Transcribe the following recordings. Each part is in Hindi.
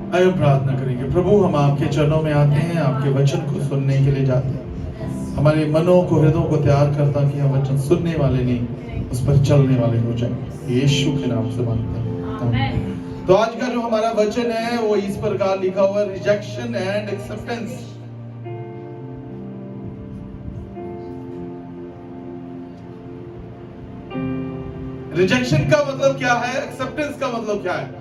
आइए हम प्रार्थना करेंगे। प्रभु, हम आपके चरणों में आते हैं, आपके वचन को सुनने के लिए जाते हैं। हमारे मनों को, हृदयों को तैयार करता कि हम वचन सुनने वाले नहीं, उस पर चलने वाले हो जाए। यीशु के नाम से मांगते हैं, आमीन। तो आज का जो हमारा वचन है वो इस प्रकार लिखा हुआ है, रिजेक्शन एंड एक्सेप्टेंस। रिजेक्शन का मतलब क्या है, एक्सेप्टेंस का मतलब क्या है?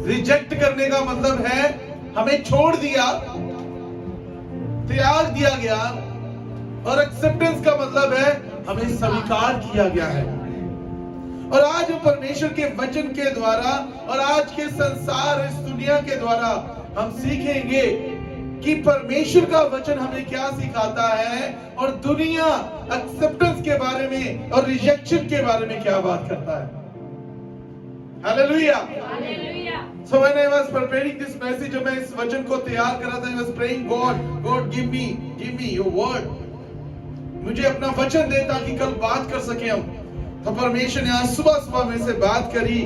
रिजेक्ट करने का मतलब है हमें छोड़ दिया, त्याग दिया गया, और एक्सेप्टेंस का मतलब है हमें स्वीकार किया गया है। और आज परमेश्वर के वचन के द्वारा और आज के संसार, इस दुनिया के द्वारा हम सीखेंगे कि परमेश्वर का वचन हमें क्या सिखाता है और दुनिया एक्सेप्टेंस के बारे में और रिजेक्शन के बारे में क्या बात करता है। Hallelujah. So when I was preparing this message, जब मैं इस वचन को तैयार कर रहा था, I was praying, God give me your word। मुझे अपना वचन दे ताकि कल बात कर सके हम। तो परमेश्वर ने आज सुबह में से बात करी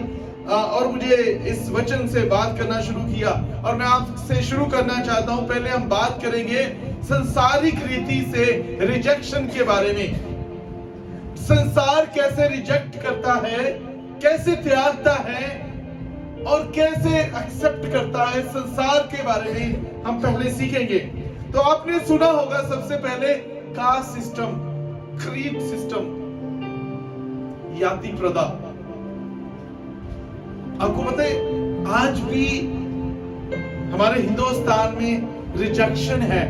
और मुझे इस वचन से बात करना शुरू किया। और मैं आपसे शुरू करना चाहता हूं। पहले हम बात करेंगे संसारिक रीति से रिजेक्शन के बारे में। संसार कैसे रिजेक्ट करता है, कैसे त्यागता है और कैसे एक्सेप्ट करता है, संसार के बारे में हम पहले सीखेंगे। तो आपने सुना होगा सबसे पहले कास्ट सिस्टम, क्रीड सिस्टम, जाति प्रथा। आपको पता है आज भी हमारे हिंदुस्तान में रिजेक्शन है।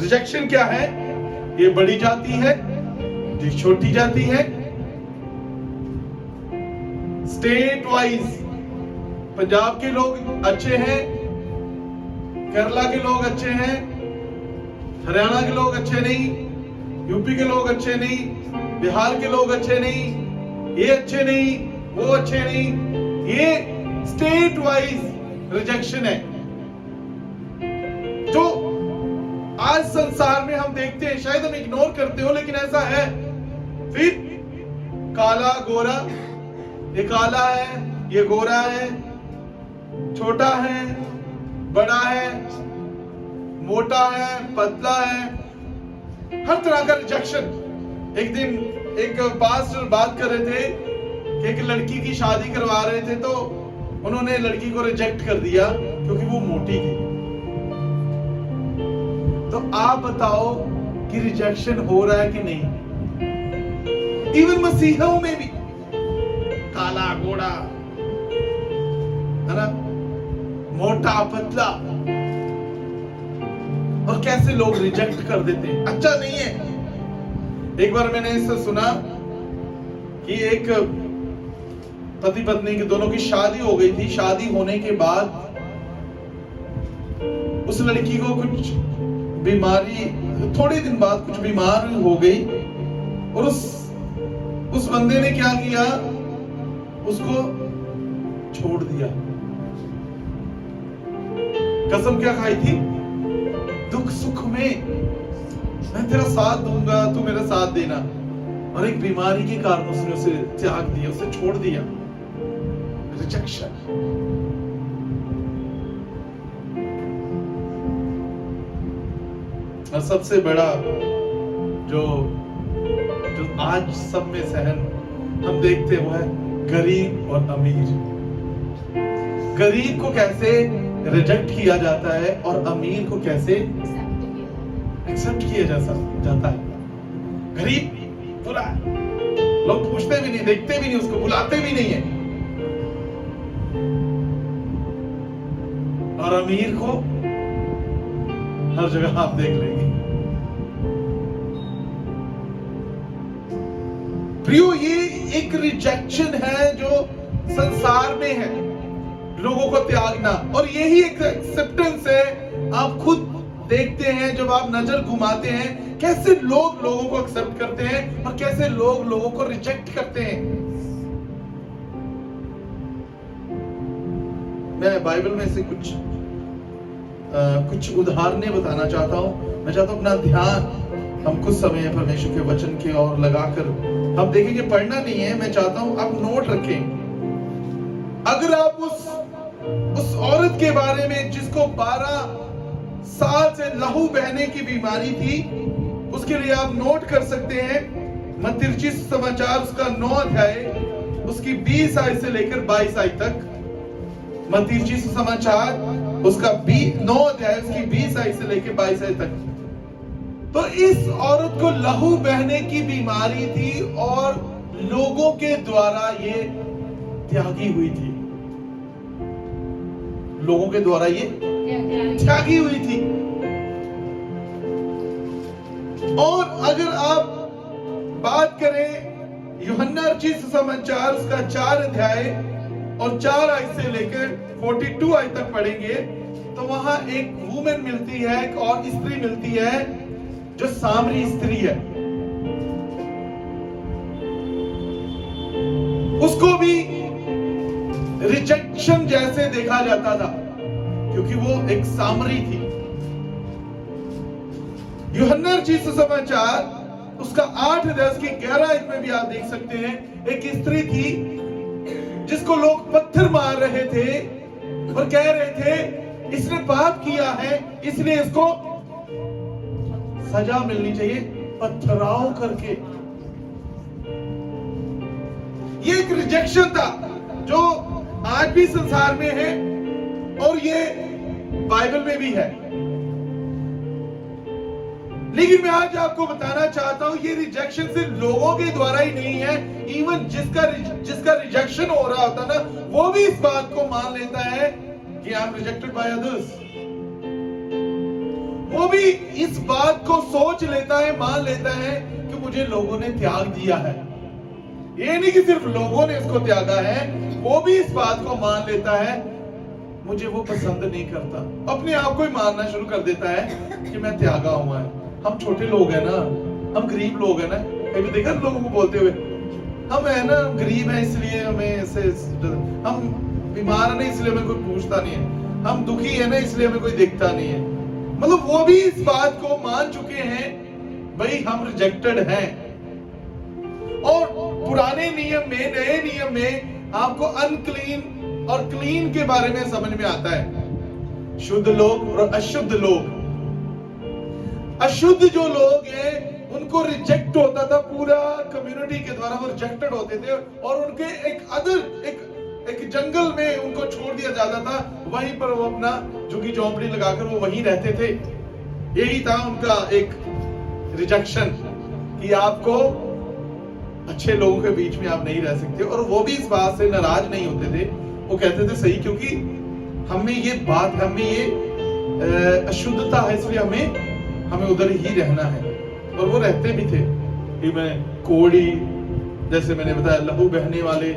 रिजेक्शन क्या है? ये बड़ी जाति है, ये छोटी जाति है। स्टेट वाइज पंजाब के लोग अच्छे हैं, केरला के लोग अच्छे हैं, हरियाणा के लोग अच्छे नहीं, यूपी के लोग अच्छे नहीं, बिहार के लोग अच्छे नहीं, ये अच्छे नहीं, वो अच्छे नहीं। ये स्टेट वाइज रिजेक्शन है जो आज संसार में हम देखते हैं। शायद हम इग्नोर करते हो, लेकिन ऐसा है। फिर काला गोरा, ये काला है, ये गोरा है, छोटा है, बड़ा है, मोटा है, पतला है, हर तरह का रिजेक्शन। एक दिन एक पास्टर बात कर रहे थे कि एक लड़की की शादी करवा रहे थे, तो उन्होंने लड़की को रिजेक्ट कर दिया क्योंकि वो मोटी थी। तो आप बताओ कि रिजेक्शन हो रहा है कि नहीं? इवन मसीहों में भी काला गोरा, है ना, मोटा पतला, और कैसे लोग रिजेक्ट कर देते हैं, अच्छा नहीं है। एक बार मैंने इससे सुना कि एक पति पत्नी की दोनों की शादी हो गई थी। शादी होने के बाद उस लड़की को कुछ बीमारी, थोड़े दिन बाद कुछ बीमार हो गई, और उस बंदे ने क्या किया, उसको छोड़ दिया। कसम क्या खाई थी? दुख सुख में मैं तेरा साथ दूंगा, तू मेरा साथ देना। और एक बीमारी के कारण उसने उसे त्याग दिया, उसे छोड़ दिया। रिजेक्शन। और सबसे बड़ा जो आज सब में सहन हम देखते हुए है गरीब और अमीर। गरीब को कैसे रिजेक्ट किया जाता है और अमीर को कैसे एक्सेप्ट किया जाता है। गरीब बुरा है, लोग पूछते भी नहीं, देखते भी नहीं, उसको बुलाते भी नहीं है। और अमीर को हर जगह आप देख लेंगे। प्रियो, ये एक रिजेक्शन है जो संसार में है, लोगों को त्यागना। और यही एक एक्सेप्टेंस है। आप खुद देखते हैं जब आप नजर घुमाते हैं कैसे लोग लोगों को एक्सेप्ट करते हैं और कैसे लोग लोगों को रिजेक्ट करते हैं। मैं बाइबल में से कुछ उदाहरणें बताना चाहता हूं। मैं चाहता हूं अपना ध्यान हम कुछ समय परमेश्वर के वचन की ओर लगाकर हम देखेंगे। पढ़ना नहीं है, मैं चाहता हूं आप नोट रखें। अगर आप उस औरत के बारे में जिसको 12 साल से लहू बहने की बीमारी थी, उसके लिए आप नोट कर सकते हैं मत्ती समाचार उसका 9 अध्याय उसकी 20 आय से लेकर 22 आय तक। मत्ती समाचार उसका 9 अध्याय उसकी 20 आय से लेकर 22 आय तक। तो इस औरत को लहू बहने की बीमारी थी और लोगों के द्वारा ये त्यागी हुई थी। लोगों के द्वारा ये त्यागी हुई थी। और अगर आप बात करें यूहन्ना रचित सुसमाचार उसका 4 अध्याय और 4 आय से लेकर 42 आय तक पढ़ेंगे तो वहां एक वुमेन मिलती है, एक और स्त्री मिलती है जो सामरी स्त्री है। उसको भी रिजेक्शन जैसे देखा जाता था क्योंकि वो एक सामरी थी। यूहन्ना रचित सुसमाचार उसका 8 अध्याय उसकी 11 आयत में भी आप देख सकते हैं, एक स्त्री थी जिसको लोग पत्थर मार रहे थे और कह रहे थे इसने पाप किया है इसलिए इसको सजा मिलनी चाहिए पत्थराव करके। ये एक रिजेक्शन था जो आज भी संसार में है और ये बाइबल में भी है। लेकिन मैं आज आपको बताना चाहता हूं ये रिजेक्शन सिर्फ लोगों के द्वारा ही नहीं है, इवन जिसका रिजेक्शन हो रहा होता ना वो भी इस बात को मान लेता है कि I am rejected by others. वो भी इस बात को सोच लेता है, मान लेता है कि मुझे लोगों ने त्याग दिया है। ये नहीं कि सिर्फ लोगों ने इसको त्यागा है, वो भी इस बात को मान लेता है मुझे वो पसंद नहीं करता। अपने आप को ही मानना शुरू कर देता है कि मैं त्यागा हुआ है। हम छोटे लोग हैं ना, हम गरीब लोग हैं ना, कभी देखा लोगों को बोलते हुए हम है ना गरीब हैं इसलिए हमें ऐसे, हम बीमार है ना इसलिए हमें कोई पूछता नहीं है, हम दुखी है ना इसलिए हमें कोई देखता नहीं है। मतलब वो भी इस बात को मान चुके हैं भाई हम रिजेक्टेड हैं। और पुराने नियम में, नए नियम में आपको अनक्लीन और क्लीन के बारे में समझ में आता है, शुद्ध लोग और अशुद्ध लोग। अशुद्ध जो लोग हैं उनको रिजेक्ट होता था, पूरा कम्युनिटी के द्वारा वो रिजेक्टेड होते थे और उनके एक जंगल में उनको छोड़ दिया जाता था, वहीं पर वो अपना झुग्गी झोंपड़ी लगाकर वो वहीं रहते थे। यही था उनका एक रिजेक्शन कि आपको अच्छे लोगों के बीच में आप नहीं रह सकते। और वो भी इस बात से नाराज नहीं होते थे, वो कहते थे सही, क्योंकि हमें ये बात, हमें ये अशुद्धता है इसलिए हमें उधर ही रहना है। और वो रहते भी थे। कोड़ी जैसे मैंने बताया, लहू बहने वाले,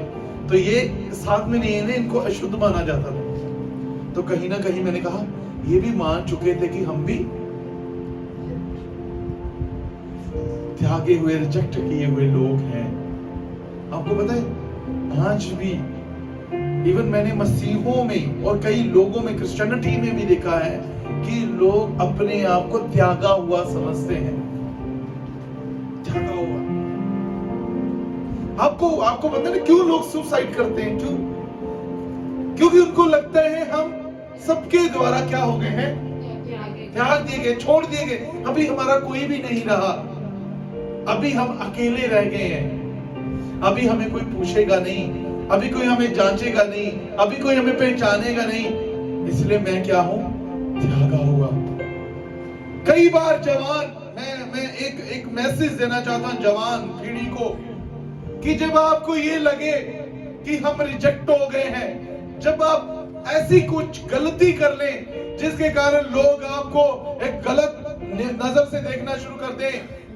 तो ये साथ में नहीं है, इनको अशुद्ध माना जाता था। तो कहीं ना कहीं मैंने कहा ये भी मान चुके थे कि हम भी त्यागे हुए, रिजेक्ट किए हुए लोग हैं। आपको पता है आज भी इवन मैंने मसीहों में और कई लोगों में, क्रिश्चियनिटी में भी देखा है कि लोग अपने आप को त्यागा हुआ समझते हैं। त्यागा हुआ। आपको पता है क्यों लोग सुसाइड करते हैं? क्यों? क्योंकि उनको लगता है हम सबके द्वारा क्या हो गए हैं, त्याग दिए गए, छोड़ दिए गए। अभी हमारा कोई भी नहीं रहा, अभी हम अकेले रह गए हैं, अभी हमें कोई पूछेगा नहीं, अभी कोई हमें जांचेगा नहीं, अभी कोई हमें पहचानेगा नहीं, इसलिए मैं क्या हूं, त्यागा हुआ। कई बार जवान, मैं एक मैसेज देना चाहता हूं जवान पीढ़ी को कि जब आपको ये लगे कि हम रिजेक्ट हो गए हैं, जब आप ऐसी कुछ गलती कर लें जिसके कारण लोग आपको एक गलत नजर से देखना शुरू कर दें,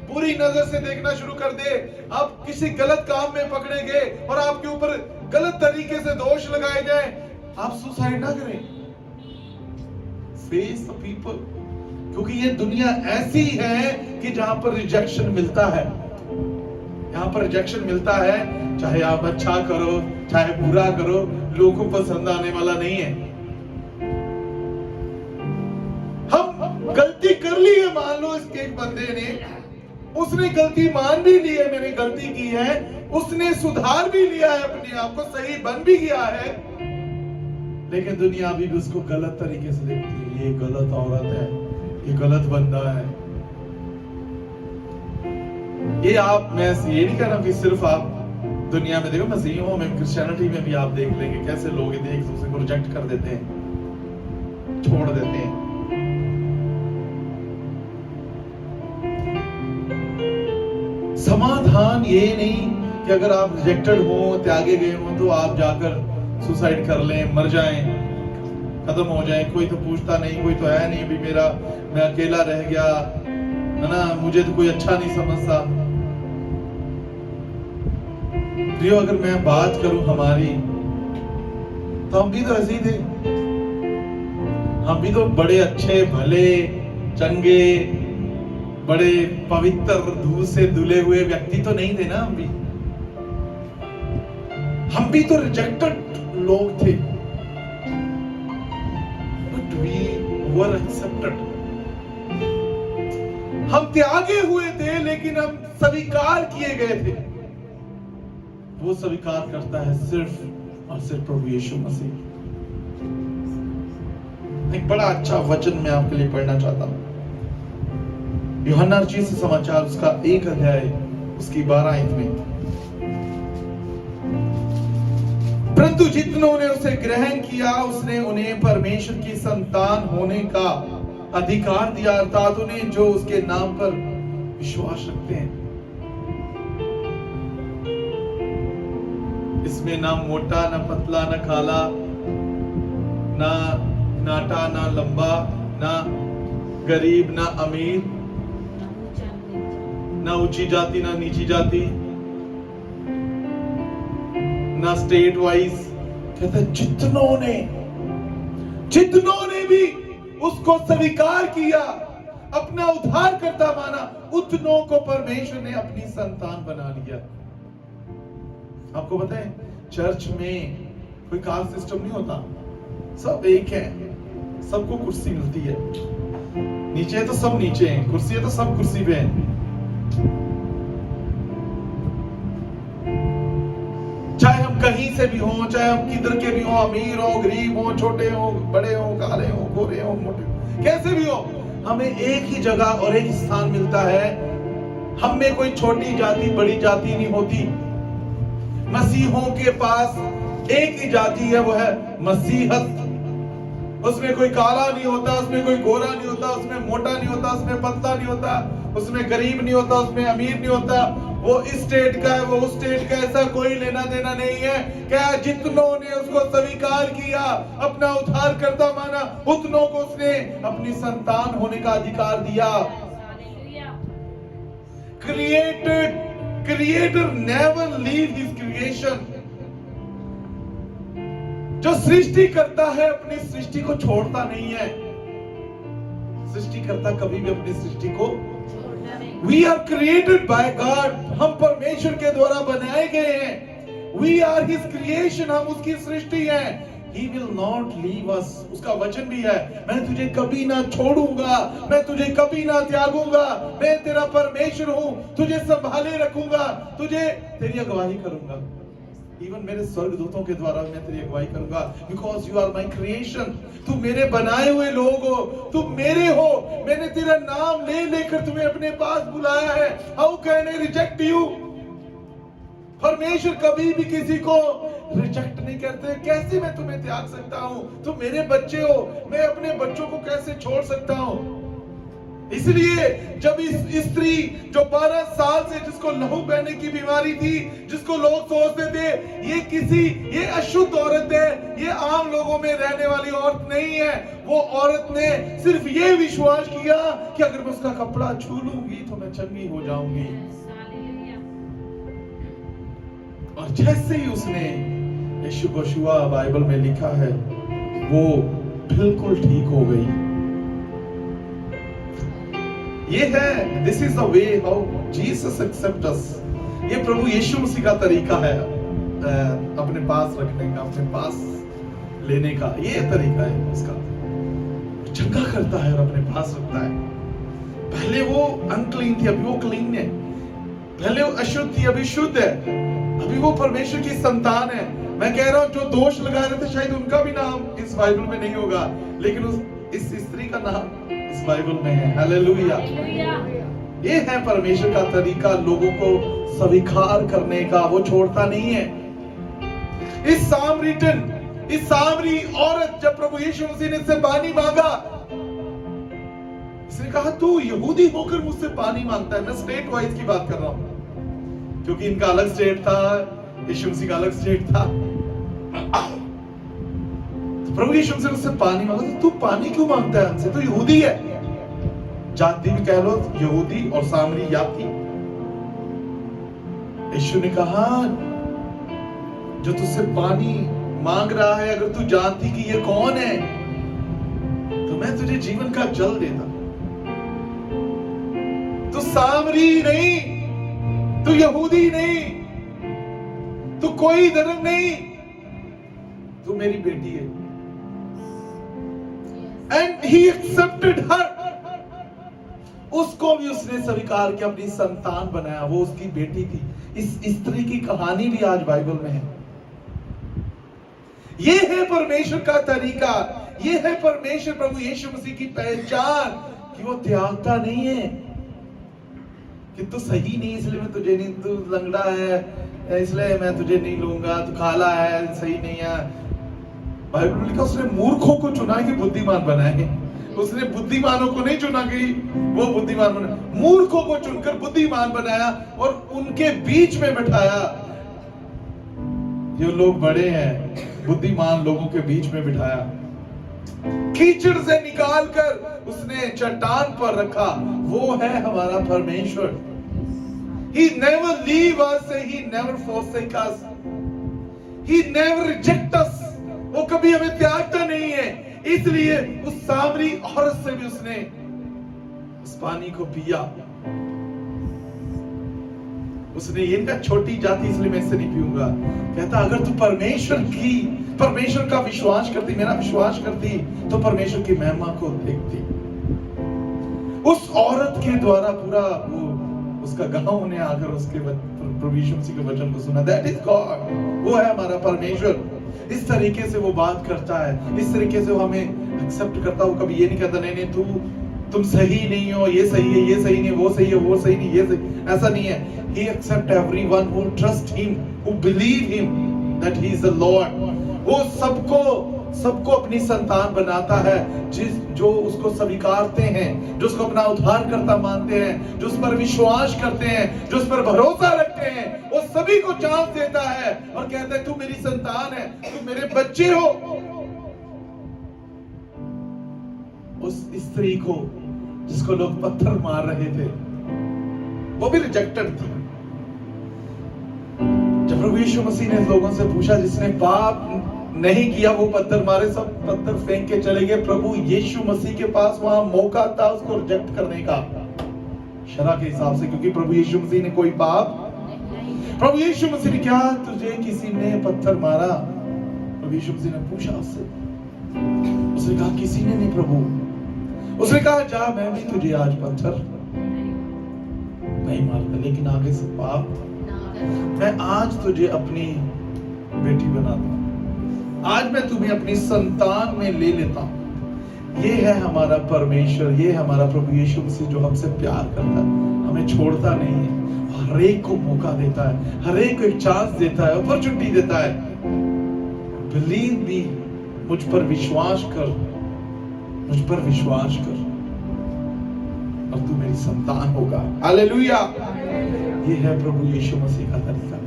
बुरी नजर से देखना शुरू कर दे, आप किसी गलत काम में पकड़े गए और आपके ऊपर गलत तरीके से दोष लगाए जाए, आप सुसाइड ना करें। फेस द पीपल, क्योंकि ये दुनिया ऐसी है कि जहां पर रिजेक्शन मिलता है, यहां पर रिजेक्शन मिलता है, चाहे आप अच्छा करो चाहे बुरा करो, लोगों को पसंद आने वाला नहीं है। हम गलती कर ली है, मान लो इसके एक बंदे ने, उसने गलती मान भी ली है, मैंने गलती की है, उसने सुधार भी लिया है, अपने आप को सही बन भी गया है, लेकिन दुनिया अभी भी उसको गलत तरीके से देखती है। ये गलत औरत है, ये गलत बंदा है। ये आप, मैं ये नहीं कह रहा कि सिर्फ आप दुनिया में देखो, मसीहियों में, क्रिश्चियनिटी में भी आप देख लेंगे कैसे लोग एक दूसरे को रिजेक्ट कर देते हैं, छोड़ देते हैं। समाधान ये नहीं कि अगर आप रिजेक्टेड हो, त्यागे गए हो, तो आप जाकर सुसाइड कर लें, मर जाएं, खत्म हो जाएं, कोई तो पूछता नहीं, कोई तो है नहीं, अभी मेरा, मैं अकेला रह गया है ना, मुझे तो कोई अच्छा नहीं समझता। प्रियो, अगर मैं बात करूं हमारी, तो हम भी तो ऐसे ही थे। हम भी तो बड़े अच्छे, भले, चंगे, बड़े पवित्र, दूध से धुले हुए व्यक्ति तो नहीं थे ना। हम भी तो रिजेक्टेड लोग थे, बट वी वर एक्सेप्टेड। हम त्यागे हुए थे, लेकिन हम स्वीकार किए गए थे। वो स्वीकार करता है सिर्फ और सिर्फ प्रभु यीशु मसीह। एक बड़ा अच्छा वचन मैं आपके लिए पढ़ना चाहता हूं। यूहन्ना रचित सुसमाचार उसका 1 अध्याय उसकी 12 में। परंतु जितनों ने उसे ग्रहण किया, उसने उन्हें परमेश्वर की संतान होने का अधिकार दिया, अर्थात उन्हें जो उसके नाम पर विश्वास रखते हैं। इसमें ना मोटा, ना पतला, ना काला, ना नाटा, ना लंबा, ना गरीब, ना अमीर, ना ऊंची जाति, ना नीची जाति, ना स्टेट वाइज। कहते जितनों ने भी उसको स्वीकार किया, अपना उद्धारकर्ता माना, उतनों को परमेश्वर ने अपनी संतान बना लिया। आपको पता है, चर्च में कोई कास्ट सिस्टम नहीं होता, सब एक है, सबको कुर्सी मिलती है। नीचे तो सब नीचे हैं, कुर्सी है तो सब कुर्सी पे हैं। चाहे हम कहीं से भी हों, चाहे हम किधर के भी हों, अमीर हो, गरीब हो, छोटे हो, बड़े हो, काले हो, गोरे हो, मोटे हो, कैसे भी हो, हमें एक ही जगह और एक स्थान मिलता है। हम में कोई छोटी जाति, बड़ी जाति नहीं होती। मसीहों के पास एक ही जाति है, वो है मसीहत। उसमें कोई काला नहीं होता, उसमें कोई गोरा नहीं होता, उसमें मोटा नहीं होता, उसमें पतला नहीं होता, उसमें गरीब नहीं होता, उसमें अमीर नहीं होता। वो इस स्टेट का है, वो उस स्टेट का, ऐसा कोई लेना देना नहीं है। क्या जितनों ने उसको स्वीकार किया, अपना उद्धारकर्ता माना, उतनों को उसने अपनी संतान होने का अधिकार दिया। Creator never leave his creation. जो सृष्टि करता है, अपनी सृष्टि को छोड़ता नहीं है। सृष्टि करता कभी भी अपनी सृष्टि को, We are created by God. हम परमेश्वर के द्वारा बनाए गए हैं। We are His creation. हम उसकी सृष्टि हैं। He will not leave us. उसका वचन भी है, मैं तुझे कभी ना छोड़ूंगा, मैं तुझे कभी ना त्यागूंगा, मैं तेरा परमेश्वर हूँ, तुझे संभाले रखूंगा, तुझे तेरी अगुवाई करूंगा। इवन मेरे स्वर्गदूतों के द्वारा मैं तेरी अगुवाई करूंगा। Because you are my creation. तू मेरे बनाए हुए लोग हो, तुम मेरे हो। मैंने तेरा नाम ले लेकर तुम्हें अपने पास बुलाया है। How can I reject you? परमेश्वर कभी भी किसी को रिजेक्ट नहीं करते। कैसे मैं तुम्हें त्याग सकता हूं? तुम मेरे बच्चे हो, मैं अपने बच्चों को कैसे छोड़ सकता हूं? इसलिए जब इस स्त्री जो 12 साल से, जिसको लहू बहने की बीमारी थी, जिसको लोग सोचते थे ये अशुद्ध औरत है, ये आम लोगों में रहने वाली औरत नहीं है, वो औरत ने सिर्फ ये विश्वास किया कि अगर मैं उसका कपड़ा छू लूंगी तो मैं चंगी हो जाऊंगी। और जैसे ही उसने यीशु को छुआ, बाइबल में लिखा है, वो बिल्कुल ठीक हो गई। ये है, this is the way how Jesus accept us. ये प्रभु यीशु मसीह का तरीका है अपने पास रखने का, अपने पास लेने का। ये तरीका है इसका। चंगा करता है और अपने पास रखता है। पहले वो अनक्लीन थी, अभी वो क्लीन है। पहले वो अशुद्ध थी, अभी शुद्ध है। अभी वो परमेश्वर की संतान है। मैं कह रहा हूं जो दोष लगा रहे थे शायद उनका भी नाम इस बाइबल में नहीं होगा, लेकिन इस स्त्री का नाम इस बाइबल में है। हालेलुया। ये है परमेश्वर का तरीका लोगों को स्वीकार करने का, वो छोड़ता नहीं है। इस सामरी औरत जब प्रभु यीशु मसीह ने इससे पानी मांगा, इसने कहा तू यहूदी होकर मुझसे पानी मांगता है। मैं स्टेट वाइज की बात कर रहा हूं, क्योंकि इनका अलग स्टेट था, यीशु मसीह का अलग स्टेट था। तो प्रभु यीशु मसीह ने उससे पानी मांगा, तो तू पानी क्यों मांगता है हमसे? तू यहूदी है, जाति भी कह लो, यहूदी और सामरी जाति। यीशु ने कहा जो तुझसे पानी मांग रहा है, अगर तू जानती कि ये कौन है तो मैं तुझे जीवन का जल देता। तू सामरी नहीं, तू यहूदी नहीं, तू कोई धर्म नहीं, तू मेरी बेटी है। एंड ही एक्सेप्टेड हर, उसको भी उसने स्वीकार किया, अपनी संतान बनाया, वो उसकी बेटी थी। इस स्त्री की कहानी भी आज बाइबल में है। ये है परमेश्वर का तरीका, ये है परमेश्वर प्रभु यीशु मसीह की पहचान कि वो त्यागता नहीं है कि तू सही नहीं इसलिए मैं तुझे नहीं, तू लंगड़ा है इसलिए मैं तुझे नहीं लूंगा, तू काला है सही नहीं है। बाइबल में लिखा उसने मूर्खों को चुना कि बुद्धिमान बनाए। उसने बुद्धिमानों को नहीं चुना कि वो बुद्धिमान बना, मूर्खों को चुनकर बुद्धिमान बनाया और उनके बीच में बिठाया। जो लोग बड़े हैं, बुद्धिमान लोगों के बीच में बिठाया। कीचड़ से निकालकर उसने चट्टान पर रखा। वो है हमारा परमेश्वर। He never leave us, he never forsake us, he never reject us। वो कभी हमें त्यागता नहीं है। इसलिए उस सामरी औरत से भी उसने उस पानी को पिया। उसने ये कहा छोटी जाति इसलिए मैं इससे नहीं पीऊंगा। कहता अगर तू परमेश्वर का विश्वास करती, मेरा विश्वास करती, तो परमेश्वर की महिमा को देखती। उस औरत के द्वारा पूरा वो उसका गांव ने आकर उसके प्रभु यीशु मसीह के वचन को सुना। That is God. वो है हमारा परमेश्वर। इस तरीके से वो बात करता है, इस तरीके से वो हमें एक्सेप्ट करता है। वो कभी ये नहीं कहता नहीं तुम सही नहीं हो, ये सही है, ये सही नहीं, वो सही है, वो सही नहीं, ये सही, ऐसा नहीं है। He accept everyone who trust him, who believe him that he is the Lord। वो सबको अपनी संतान बनाता है, जो उसको स्वीकारते हैं, जो उसको अपना उद्धारकर्ता मानते हैं, जो उस पर विश्वास करते हैं, जो उस पर भरोसा रखते हैं, वो सभी को चांस देता है और कहता है तू मेरी संतान है, तू मेरे बच्चे हो। उस स्त्री को जिसको लोग पत्थर मार रहे थे, वो भी रिजेक्टेड थी। जब प्रभु यीशु मसीह ने लोगों से पूछा जिसने पाप नहीं किया वो पत्थर मारे, सब पत्थर फेंक के चले गए। प्रभु यीशु मसीह के पास वहां मौका था उसको रिजेक्ट करने का शरअ के हिसाब से, क्योंकि प्रभु यीशु मसीह ने कोई पाप। प्रभु यीशु मसीह ने क्या तुझे किसी ने पत्थर मारा? प्रभु यीशु मसीह ने पूछा उससे। उसने कहा किसी ने नहीं प्रभु। उसने कहा जा मैं भी तुझे आज पत्थर नहीं मारता, लेकिन आगे से पाप मैं आज तुझे अपनी बेटी बना दूं, आज मैं तुम्हें अपनी संतान में ले लेता हूं। ये है हमारा परमेश्वर, ये हमारा प्रभु यीशु मसीह जो हमसे प्यार करता है, हमें छोड़ता नहीं है, हर एक को मौका देता है, हर एक को एक चांस देता है, अपॉर्चुनिटी देता है। बिलीव मी, मुझ पर विश्वास कर, मुझ पर विश्वास कर और तू मेरी संतान होगा। हालेलुया। ये है प्रभु यीशु मसीह का तरीका।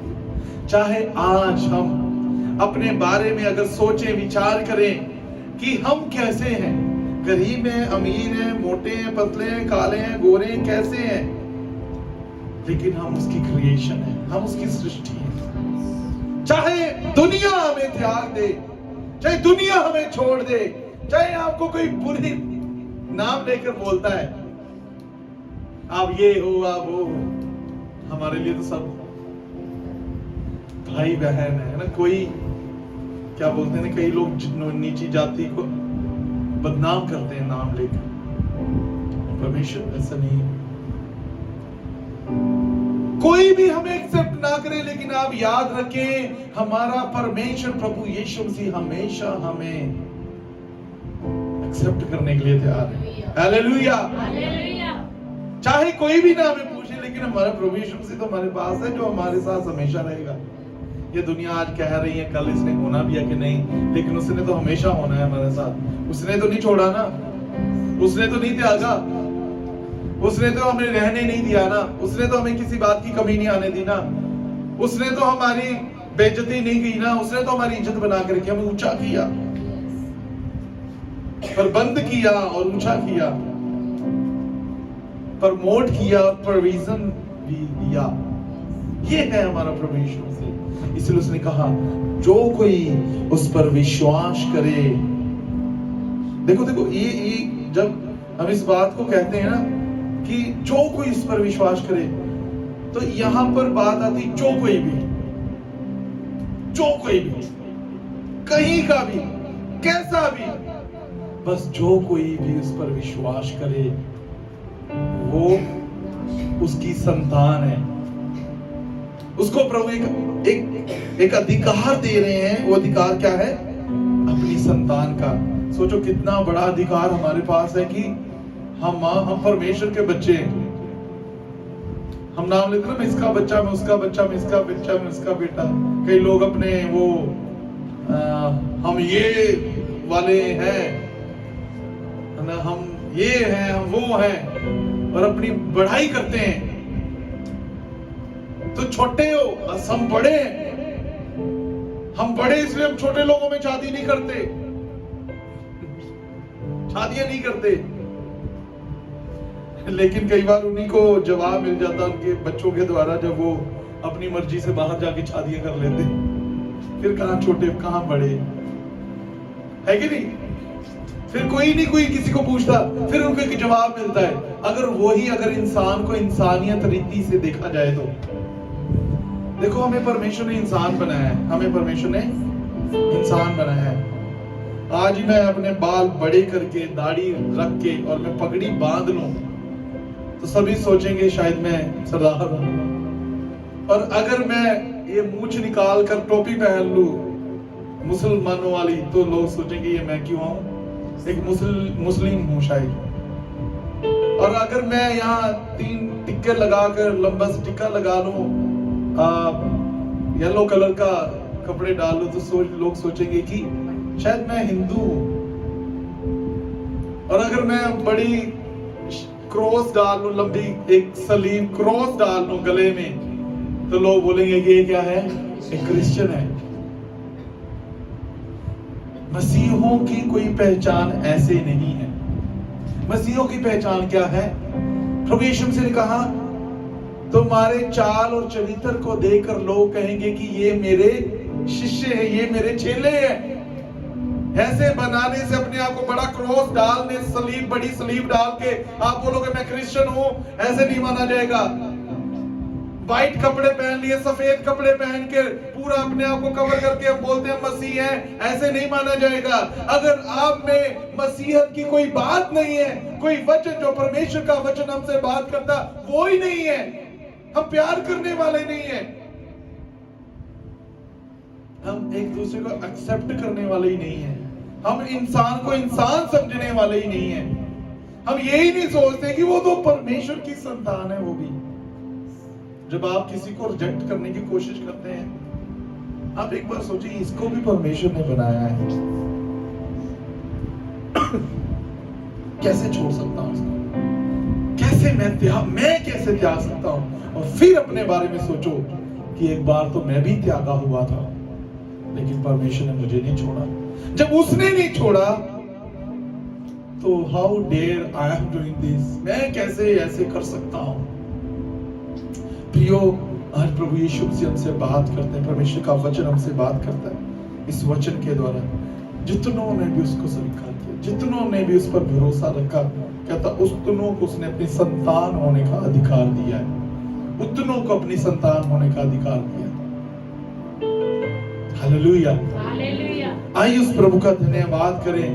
चाहे आज हम अपने बारे में अगर सोचें, विचार करें कि हम कैसे हैं, गरीब हैं, अमीर हैं, मोटे हैं, पतले हैं, काले हैं, गोरे हैं, कैसे हैं, लेकिन हम उसकी क्रिएशन है, हम उसकी सृष्टि है। चाहे दुनिया हमें त्याग दे, चाहे दुनिया हमें छोड़ दे, चाहे आपको कोई बुरी नाम लेकर बोलता है आप ये हो, आप वो हो, हमारे लिए तो सब भाई बहन है ना। कोई क्या बोलते हैं ना, कई लोग नीची जाति को बदनाम करते हैं नाम लेकर। परमेश्वर ऐसा नहीं। कोई भी हमें एक्सेप्ट ना करे, लेकिन आप याद रखें हमारा परमेश्वर प्रभु यीशु मसीह हमेशा हमें एक्सेप्ट करने के लिए तैयार है। हालेलुया, चाहे कोई भी ना हमें पूछे, लेकिन हमारा प्रभु यीशु मसीह तो हमारे पास है, जो हमारे साथ हमेशा रहेगा। ये दुनिया आज कह रही है कल इसने होना भी है कि नहीं, लेकिन उसने तो हमेशा होना है हमारे साथ। उसने तो नहीं छोड़ा ना, उसने तो नहीं त्यागा, उसने तो हमें रहने नहीं दिया ना, उसने तो हमें किसी बात की कमी नहीं आने दी ना, उसने तो हमारी बेइज्जती नहीं की ना, उसने तो हमारी इज्जत बना के रखी, हमें ऊंचा किया, प्रबंध किया और ऊंचा किया, प्रमोट किया और प्रोविजन भी दिया। ये है हमारा प्रभु यीशु मसीह। इसलिए उसने कहा जो कोई उस पर विश्वास करे। देखो देखो, ये जब हम इस बात को कहते हैं ना कि जो कोई इस पर विश्वास करे, तो यहां पर बात आती जो कोई भी, कहीं का भी, कैसा भी, बस जो कोई भी उस पर विश्वास करे वो उसकी संतान है। उसको प्रभु एक अधिकार दे रहे हैं। वो अधिकार क्या है? अपनी संतान का। सोचो कितना बड़ा अधिकार हमारे पास है कि हम परमेश्वर के बच्चे हैं। हम नाम लेते ना, इसका बच्चा, मैं उसका बच्चा, मैं इसका बच्चा, मैं उसका बेटा। कई लोग अपने वो हम ये वाले हैं ना, हम ये हैं, हम वो हैं, और अपनी बढ़ाई करते हैं। तो छोटे हो, हम बड़े हैं। हम बड़े इसलिए हम छोटे लोगों में शादी नहीं करते, शादियां नहीं करते। लेकिन कई बार उन्हीं को जवाब मिल जाता उनके बच्चों के द्वारा, जब वो अपनी मर्जी से बाहर जाके शादियां कर लेते। फिर कहां छोटे कहां बड़े, है कि नहीं? फिर कोई किसी को पूछता, फिर उनको एक जवाब मिलता है। अगर इंसान को इंसानियत रीति से देखा जाए तो देखो, हमें परमेश्वर ने इंसान बनाया है, हमें परमेश्वर ने इंसान बनाया है। आज मैं अपने बाल बड़े करके, दाढ़ी रख के और मैं पगड़ी बांध लूं तो सभी सोचेंगे शायद मैं सरदार हूं। और अगर मैं ये मूंछ निकाल कर टोपी पहन लूं मुसलमानों वाली, तो लोग सोचेंगे ये मैं क्यों आऊं, एक मुस्लिम हूं शायद। और अगर मैं यहाँ 3 टिक्के लगाकर लंबा सा टिक्का लगा लूं, येलो कलर का कपड़े डाल लूं, तो लोग सोचेंगे कि शायद मैं हिंदू हूं। और अगर मैं बड़ी क्रॉस डाल लूं, लंबी एक सलीब क्रॉस डाल लूं गले में, तो लोग बोलेंगे कि ये क्या है, एक क्रिश्चियन है। मसीहों की कोई पहचान ऐसे नहीं है। मसीहों की पहचान क्या है? प्रभु यीशु मसीह ने कहा तुम्हारे चाल और चरित्र को देखकर लोग कहेंगे कि ये मेरे शिष्य हैं, ये मेरे चेले हैं। ऐसे बनाने से, अपने आप को बड़ा क्रॉस डालने, सलीब, बड़ी सलीब डाल के आप बोलोगे मैं क्रिश्चियन हूं, ऐसे नहीं माना जाएगा। व्हाइट कपड़े पहन लिए, सफेद कपड़े पहन के पूरा अपने आप को कवर करके हम बोलते हैं मसीह हैं, ऐसे नहीं माना जाएगा। अगर आप में मसीहत की कोई बात नहीं है, कोई वचन जो परमेश्वर का वचन हमसे बात करता वो ही नहीं है, हम प्यार करने वाले नहीं है, हम एक दूसरे को एक्सेप्ट करने वाले ही नहीं है, हम इंसान को इंसान समझने वाले ही नहीं है, हम यही नहीं सोचते कि वो तो परमेश्वर की संतान है। वो भी जब आप किसी को रिजेक्ट करने की कोशिश करते हैं, आप एक बार सोचिए इसको भी परमेश्वर ने बनाया है, कैसे छोड़ सकता हूं इसको, कैसे मैं कैसे त्याग सकता हूं? और फिर अपने बारे में सोचो कि एक बार तो मैं भी त्यागा हुआ था, लेकिन परमेश्वर ने मुझे नहीं छोड़ा। जब उसने नहीं छोड़ा तो how dare I am doing this, मैं कैसे ऐसे कर सकता हूं? प्रियो, आज प्रभु यीशु मसीह हमसे बात करते हैं, परमेश्वर का वचन हमसे बात करता है। इस वचन के द्वारा जितनों ने भी उसको स्वीकार किया, जितनों ने भी उस पर भरोसा रखा, कहता उतनों को उसने अपनी संतान होने का अधिकार दिया है, उतनों को अपनी संतान होने का अधिकार दिया। Hallelujah, hallelujah. आइए उस प्रभु का धन्यवाद करें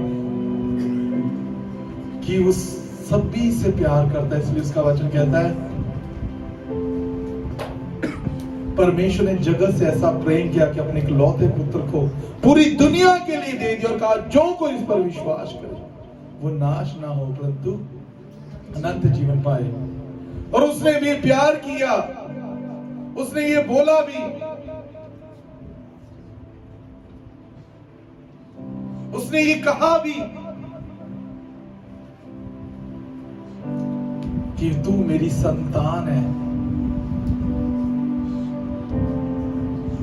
कि वो सभी से प्यार करता है। इसलिए उसका वचन कहता है परमेश्वर ने जगत से ऐसा प्रेम किया कि अपने इकलौते पुत्र को पूरी दुनिया के लिए दे दिया और कहा जो कोई इस पर विश्वास करे वो नाश ना हो परंतु अनंत जीवन पाए। और उसने भी प्यार किया, उसने ये बोला भी, उसने ये कहा भी कि तू मेरी संतान है,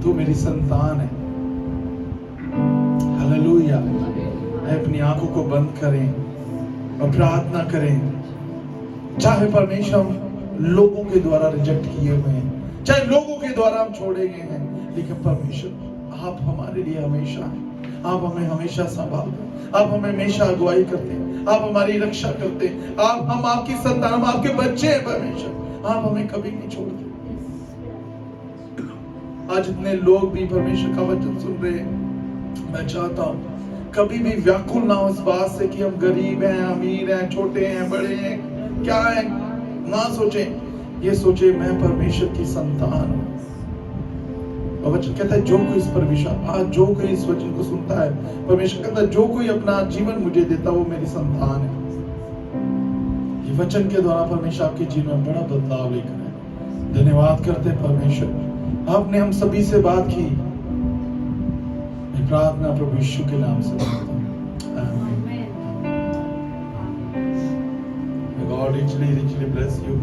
तू मेरी संतान है। हालेलुया। अपनी आंखों को बंद करें और प्रार्थना करें। चाहे परमेश्वर हम लोगों के द्वारा रिजेक्ट किए हुए हैं, चाहे लोगों के द्वारा हम छोड़े गए हैं, लेकिन परमेश्वर आप हमारे लिए हमेशा हैं। आप हमें हमेशा संभालते, आप हमें हमेशा अगुवाई करते हैं, आप हमारी रक्षा करते हैं। हम आपकी संतान, हम आपके बच्चे हैं परमेश्वर, आप हमें कभी नहीं छोड़ते। आज इतने लोग भी परमेश्वर का वचन सुन रहे हैं, मैं चाहता हूं कभी भी व्याकुल ना हो इस बात से कि हम गरीब हैं, अमीर हैं, छोटे हैं, बड़े हैं, क्या है, ना सोचें। ये सोचे मैं परमेश्वर की संतान हूं। और वचन कहता है जो कोई इस पर विश्वास, आज जो कोई इस वचन को सुनता है, परमेश्वर कहता है जो कोई अपना जीवन मुझे देता वो मेरी संतान है। ये वचन के द्वारा परमेश्वर आपके जीवन में बड़ा बदलाव लेकर आए। धन्यवाद करते हैं परमेश्वर, आपने हम सभी से बात की। मैं प्रार्थना प्रभु यीशु के नाम से करता हूं, आमीन। May God richly bless you.